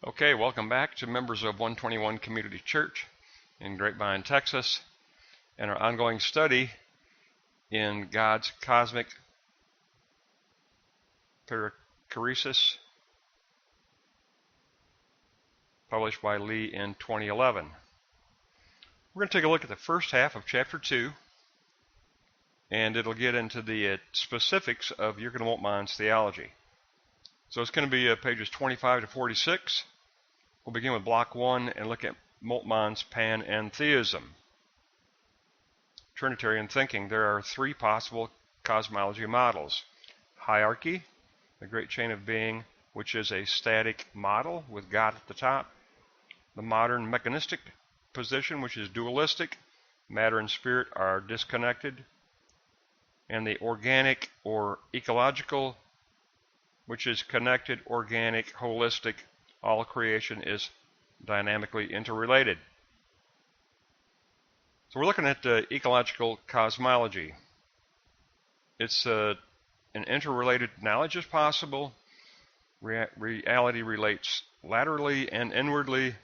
Okay, welcome back to members of 121 Community Church in Grapevine, Texas, and our ongoing study in God's cosmic Perichoresis, published by Lee in 2011. We're going to take a look at the first half of chapter 2, and it'll get into the specifics of Jürgen Moltmann's theology. So it's going to be pages 25 to 46. We'll begin with block 1 and look at Moltmann's panentheism. Trinitarian thinking. There are three possible cosmology models. Hierarchy, the great chain of being, which is a static model with God at the top. The modern mechanistic position, which is dualistic. Matter and spirit are disconnected. And the organic or ecological, which is connected, organic, holistic. All creation is dynamically interrelated. So we're looking at ecological cosmology. It's an interrelated knowledge is possible. Reality relates laterally and inwardly.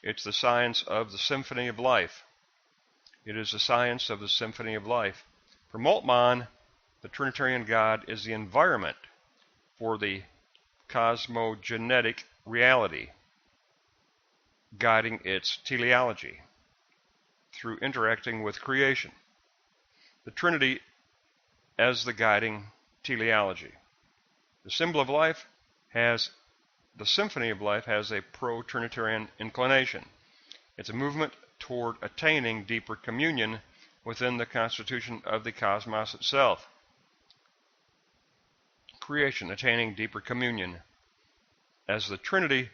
It's the science of the symphony of life. It is the science of the symphony of life. For Moltmann, the Trinitarian God is the environment for the cosmogenetic reality, guiding its teleology through interacting with creation. The Trinity as the guiding teleology. The symbol of life has, the symphony of life has a pro-Trinitarian inclination. It's a movement toward attaining deeper communion within the constitution of the cosmos itself. Creation attaining deeper communion, as the Trinity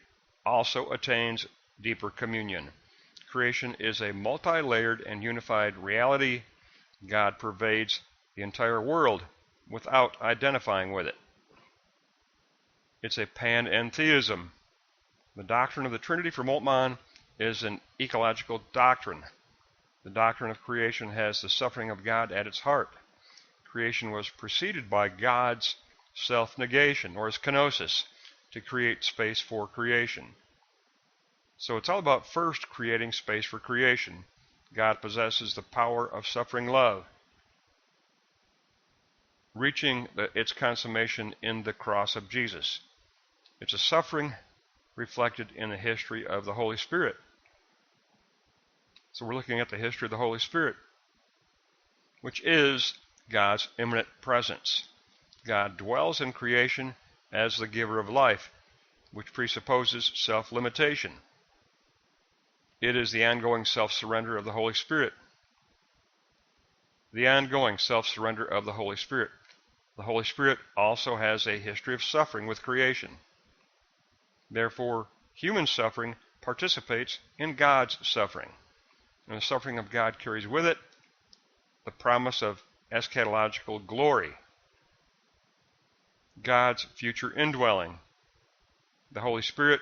also attains deeper communion. Creation is a multi-layered and unified reality. God pervades the entire world without identifying with it. It's a panentheism. The doctrine of the Trinity for Moltmann is an ecological doctrine. The doctrine of creation has the suffering of God at its heart. Creation was preceded by God's self-negation, or his kenosis, to create space for creation. So it's all about first creating space for creation. God possesses the power of suffering love, reaching its consummation in the cross of Jesus. It's a suffering reflected in the history of the Holy Spirit. So we're looking at the history of the Holy Spirit, which is God's immanent presence. God dwells in creation as the giver of life, which presupposes self-limitation. It is the ongoing self-surrender of the Holy Spirit. The ongoing self-surrender of the Holy Spirit. The Holy Spirit also has a history of suffering with creation. Therefore, human suffering participates in God's suffering. And the suffering of God carries with it the promise of eschatological glory, God's future indwelling. The Holy Spirit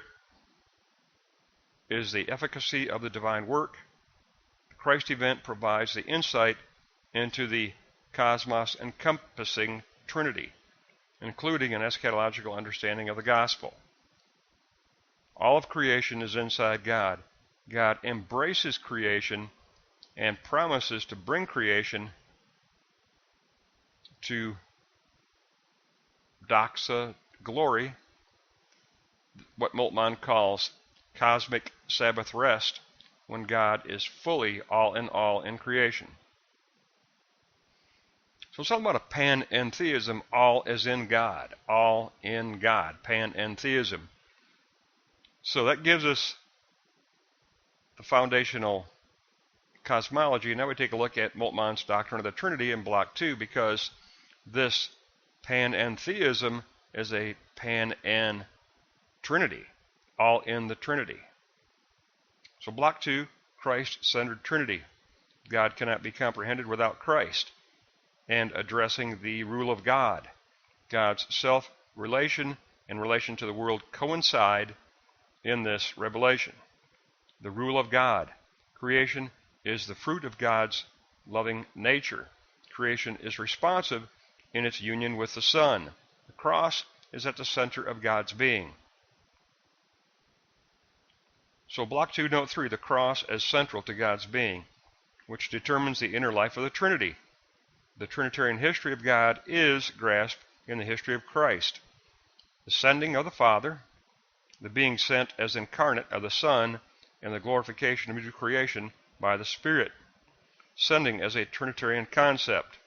is the efficacy of the divine work. The Christ event provides the insight into the cosmos encompassing Trinity, including an eschatological understanding of the gospel. All of creation is inside God. God embraces creation and promises to bring creation to doxa, glory, what Moltmann calls cosmic Sabbath rest, when God is fully all in creation. So it's all about a panentheism, all is in God, all in God, panentheism. So that gives us the foundational cosmology. Now we take a look at Moltmann's doctrine of the Trinity in block 2, because this panentheism is a pan-en-Trinity, all in the Trinity. So block 2, Christ-centered Trinity. God cannot be comprehended without Christ, and addressing the rule of God. God's self-relation and relation to the world coincide in this revelation. The rule of God. Creation is the fruit of God's loving nature. Creation is responsive in its union with the Son. The cross is at the center of God's being. So Block 2, Note 3, the cross as central to God's being, which determines the inner life of the Trinity. The Trinitarian history of God is grasped in the history of Christ. The sending of the Father, the being sent as incarnate of the Son, and the glorification of new creation by the Spirit. Sending as a Trinitarian concept.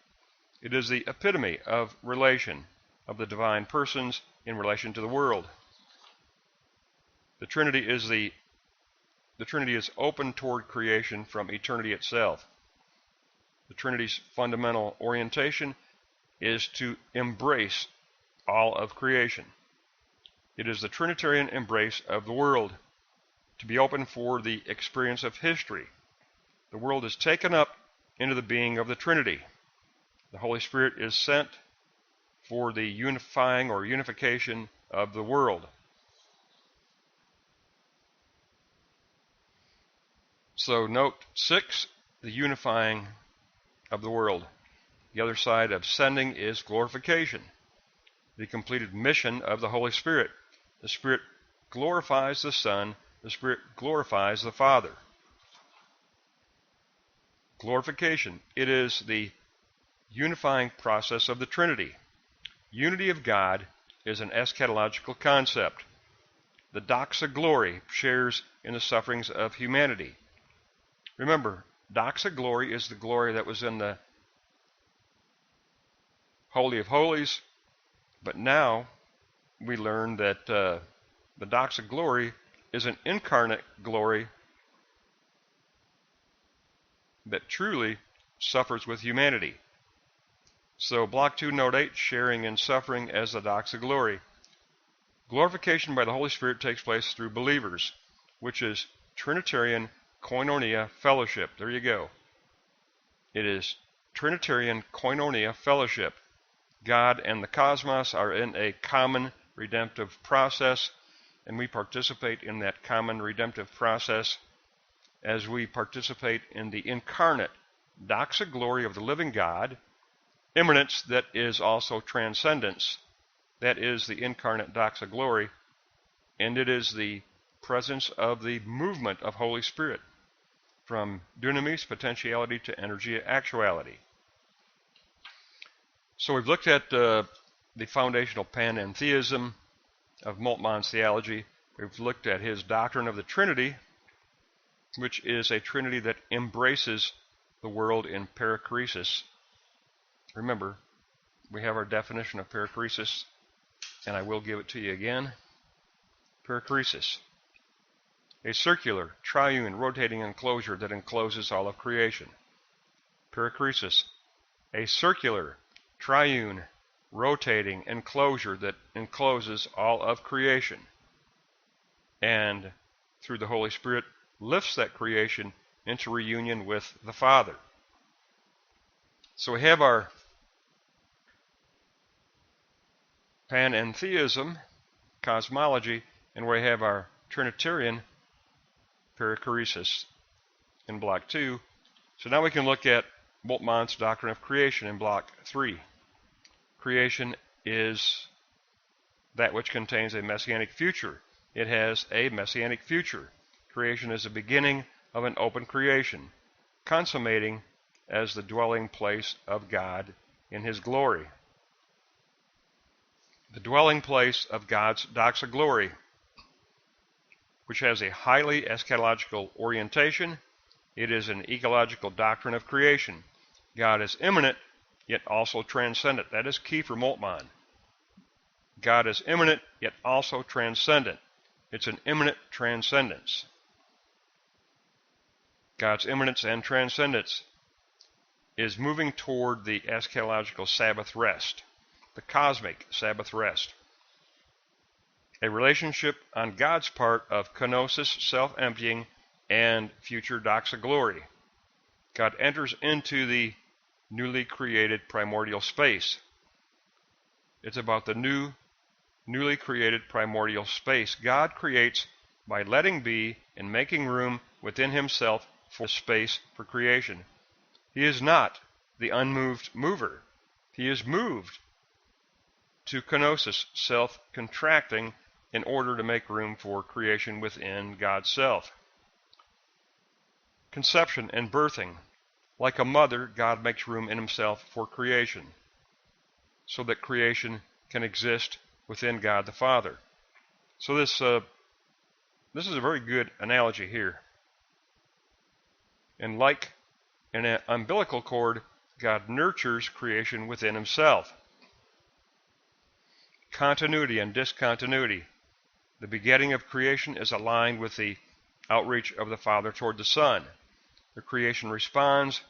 It is the epitome of relation of the divine persons in relation to the world. The Trinity is open toward creation from eternity itself. The Trinity's fundamental orientation is to embrace all of creation. It is the Trinitarian embrace of the world, to be open for the experience of history. The world is taken up into the being of the Trinity. The Holy Spirit is sent for the unifying or unification of the world. So note 6, the unifying of the world. The other side of sending is glorification, the completed mission of the Holy Spirit. The Spirit glorifies the Son, the Spirit glorifies the Father. Glorification, it is the unifying process of the Trinity. Unity of God is an eschatological concept. The doxa glory shares in the sufferings of humanity. Remember, doxa glory is the glory that was in the Holy of Holies, but now we learn that the doxa glory is an incarnate glory that truly suffers with humanity. So Block 2, Note 8, sharing in suffering as the doxa glory. Glorification by the Holy Spirit takes place through believers, which is Trinitarian koinonia fellowship. There you go. It is Trinitarian koinonia fellowship. God and the cosmos are in a common redemptive process, and we participate in that common redemptive process as we participate in the incarnate doxa glory of the living God, immanence that is also transcendence. That is the incarnate doxa glory, and it is the presence of the movement of Holy Spirit from dunamis, potentiality, to energy, actuality. So we've looked at the foundational panentheism of Moltmann's theology. We've looked at his doctrine of the Trinity, which is a Trinity that embraces the world in perichoresis. Remember, we have our definition of perichoresis, and I will give it to you again. Perichoresis, a circular, triune, rotating enclosure that encloses all of creation. Perichoresis, a circular, triune, rotating enclosure that encloses all of creation, and through the Holy Spirit lifts that creation into reunion with the Father. So we have our panentheism, cosmology, and we have our Trinitarian perichoresis in Block 2. So now we can look at Moltmann's doctrine of creation in Block 3. Creation is that which contains a messianic future. It has a messianic future. Creation is the beginning of an open creation, consummating as the dwelling place of God in His glory. The dwelling place of God's doxa glory, which has a highly eschatological orientation. It is an ecological doctrine of creation. God is immanent, yet also transcendent. That is key for Moltmann. God is immanent, yet also transcendent. It's an immanent transcendence. God's immanence and transcendence is moving toward the eschatological Sabbath rest, the cosmic Sabbath rest. A relationship on God's part of kenosis, self-emptying, and future doxa glory. God enters into the newly created primordial space. It's about the newly created primordial space. God creates by letting be and making room within Himself for space for creation. He is not the unmoved mover. He is moved to kenosis, self-contracting, in order to make room for creation within God's self. Conception and birthing. Like a mother, God makes room in himself for creation, so that creation can exist within God the Father. So this is a very good analogy here. And like an umbilical cord, God nurtures creation within himself. Continuity and discontinuity. The begetting of creation is aligned with the outreach of the Father toward the Son. The creation responds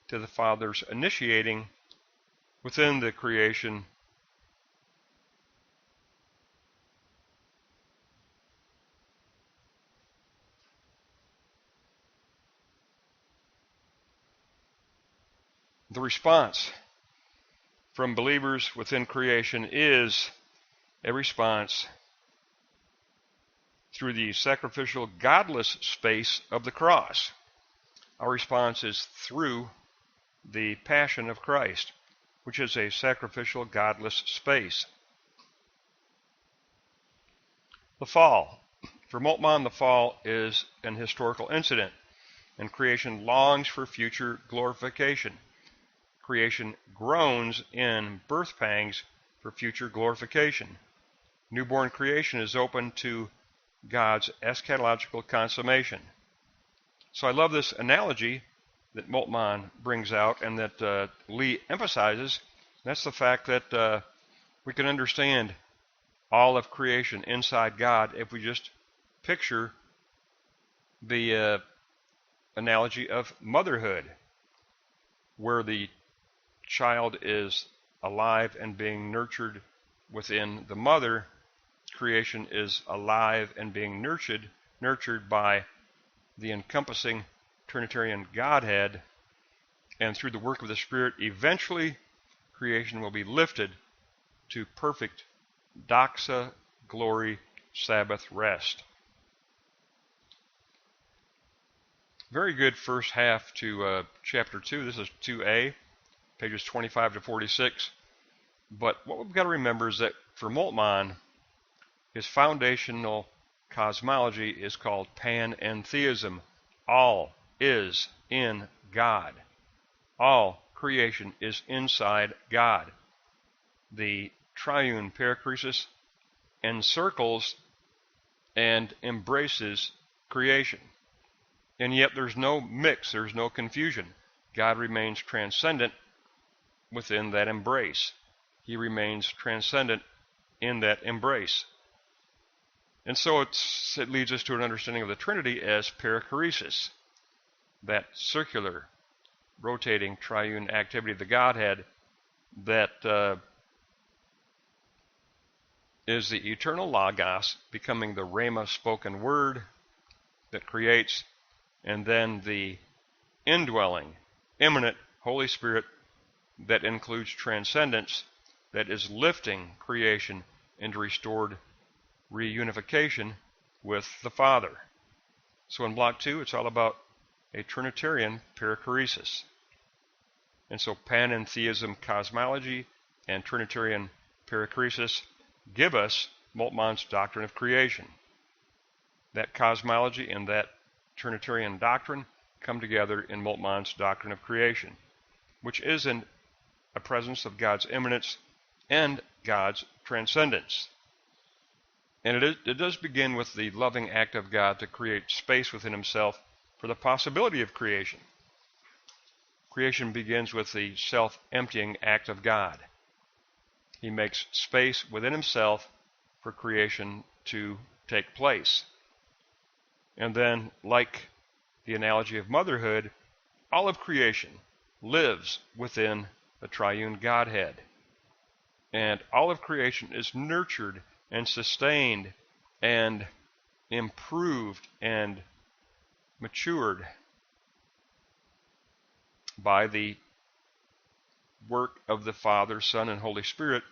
to the Father's initiating within the creation the response from believers within creation is a response through the sacrificial godless space of the cross. Our response is through the passion of Christ, which is a sacrificial godless space. The fall. For Moltmann, the fall is an historical incident, and creation longs for future glorification. Creation groans in birth pangs for future glorification. Newborn creation is open to God's eschatological consummation. So I love this analogy that Moltmann brings out and that Lee emphasizes. That's the fact that we can understand all of creation inside God if we just picture the analogy of motherhood, where the child is alive and being nurtured within the mother. Creation is alive and being nurtured by the encompassing Trinitarian Godhead, and through the work of the Spirit, eventually creation will be lifted to perfect doxa, glory, Sabbath rest. Very good first half to chapter 2. This is 2a, pages 25 to 46. But what we've got to remember is that for Moltmann, his foundational cosmology is called panentheism. All is in God. All creation is inside God. The triune perichoresis encircles and embraces creation. And yet there's no mix, there's no confusion. God remains transcendent within that embrace. He remains transcendent in that embrace. And so it leads us to an understanding of the Trinity as perichoresis, that circular, rotating, triune activity of the Godhead that is the eternal Logos becoming the Rhema spoken word that creates, and then the indwelling, immanent Holy Spirit that includes transcendence, that is lifting creation into restored reunification with the Father. So in Block 2, it's all about a Trinitarian perichoresis. And so panentheism cosmology and Trinitarian perichoresis give us Moltmann's doctrine of creation. That cosmology and that Trinitarian doctrine come together in Moltmann's doctrine of creation, which is in a presence of God's immanence and God's transcendence. And it does begin with the loving act of God to create space within himself for the possibility of creation. Creation begins with the self-emptying act of God. He makes space within himself for creation to take place. And then, like the analogy of motherhood, all of creation lives within the triune Godhead. And all of creation is nurtured and sustained and improved and matured by the work of the Father, Son, and Holy Spirit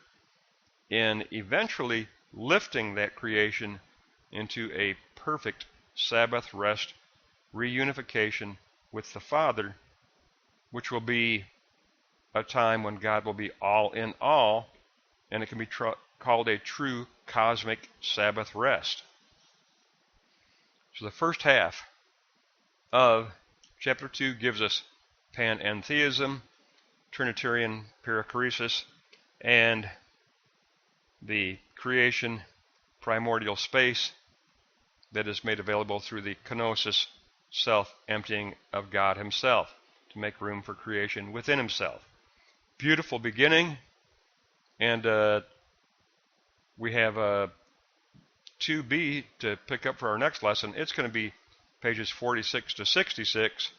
in eventually lifting that creation into a perfect Sabbath rest reunification with the Father, which will be a time when God will be all in all, and it can be called a true cosmic Sabbath rest. So the first half of chapter 2 gives us panentheism, Trinitarian perichoresis, and the creation primordial space that is made available through the kenosis, self-emptying of God himself to make room for creation within himself. Beautiful beginning, and we have 2b to pick up for our next lesson. It's going to be pages 46 to 66,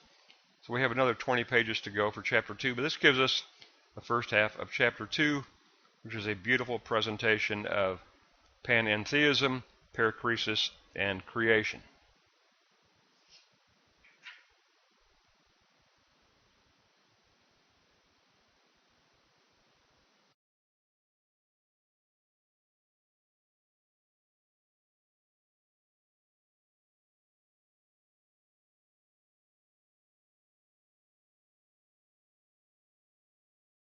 so we have another 20 pages to go for chapter 2, but this gives us the first half of chapter 2, which is a beautiful presentation of panentheism, perichoresis, and creation.